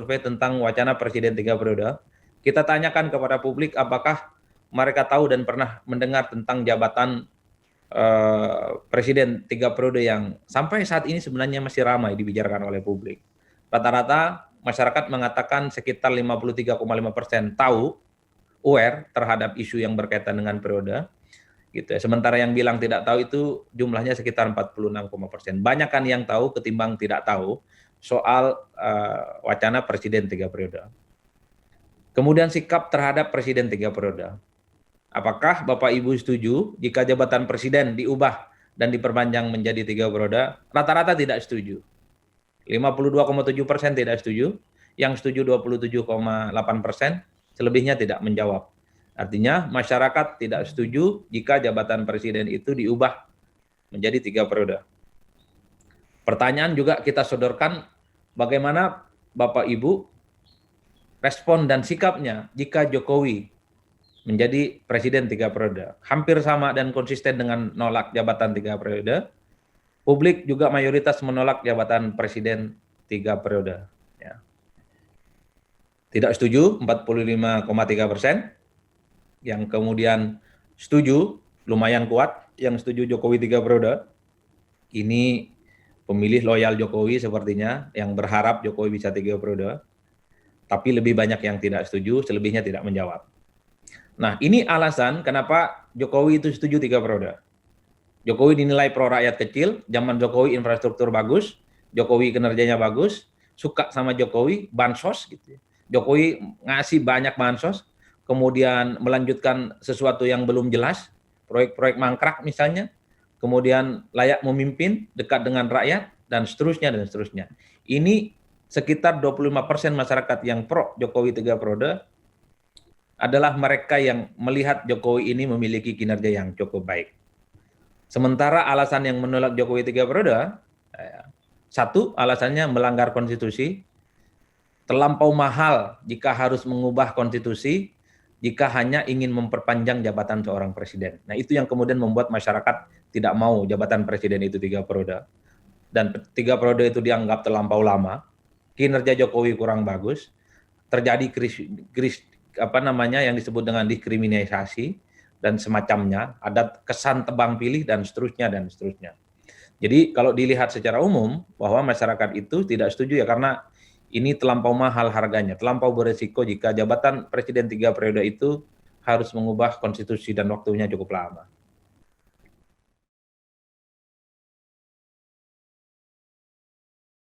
survei tentang wacana presiden 3 periode. Kita tanyakan kepada publik apakah mereka tahu dan pernah mendengar tentang jabatan presiden 3 periode yang sampai saat ini sebenarnya masih ramai dibicarakan oleh publik. Rata-rata masyarakat mengatakan sekitar 53,5% tahu, aware terhadap isu yang berkaitan dengan periode. Gitu ya. Sementara yang bilang tidak tahu itu jumlahnya sekitar 46,%. Banyak kan yang tahu ketimbang tidak tahu soal wacana presiden 3 periode. Kemudian sikap terhadap presiden 3 periode. Apakah Bapak Ibu setuju jika jabatan presiden diubah dan diperpanjang menjadi 3 periode? Rata-rata tidak setuju. 52,7% tidak setuju, yang setuju 27,8%, selebihnya tidak menjawab. Artinya masyarakat tidak setuju jika jabatan presiden itu diubah menjadi 3 periode. Pertanyaan juga kita sodorkan, bagaimana Bapak Ibu respon dan sikapnya jika Jokowi menjadi presiden 3 periode. Hampir sama dan konsisten dengan nolak jabatan 3 periode. Publik juga mayoritas menolak jabatan presiden 3 periode. Ya. Tidak setuju 45,3%. Yang kemudian setuju lumayan kuat, yang setuju Jokowi 3 periode. Ini pemilih loyal Jokowi sepertinya, yang berharap Jokowi bisa 3 periode. Tapi lebih banyak yang tidak setuju, selebihnya tidak menjawab. Nah, ini alasan kenapa Jokowi itu setuju 3 periode. Jokowi dinilai pro rakyat kecil, zaman Jokowi infrastruktur bagus, Jokowi kinerjanya bagus, suka sama Jokowi, bansos gitu. Jokowi ngasih banyak bansos, kemudian melanjutkan sesuatu yang belum jelas, proyek-proyek mangkrak misalnya, kemudian layak memimpin, dekat dengan rakyat, dan seterusnya, dan seterusnya. Ini sekitar 25% masyarakat yang pro Jokowi 3 periode adalah mereka yang melihat Jokowi ini memiliki kinerja yang cukup baik. Sementara alasan yang menolak Jokowi 3 periode, satu, alasannya melanggar konstitusi, terlampau mahal jika harus mengubah konstitusi, jika hanya ingin memperpanjang jabatan seorang presiden. Nah, itu yang kemudian membuat masyarakat tidak mau jabatan presiden itu 3 periode. Dan 3 periode itu dianggap terlampau lama, kinerja Jokowi kurang bagus, terjadi yang disebut dengan diskriminasi dan semacamnya, ada kesan tebang pilih dan seterusnya dan seterusnya. Jadi kalau dilihat secara umum bahwa masyarakat itu tidak setuju ya karena ini terlampau mahal harganya, terlampau beresiko jika jabatan presiden 3 periode itu harus mengubah konstitusi dan waktunya cukup lama.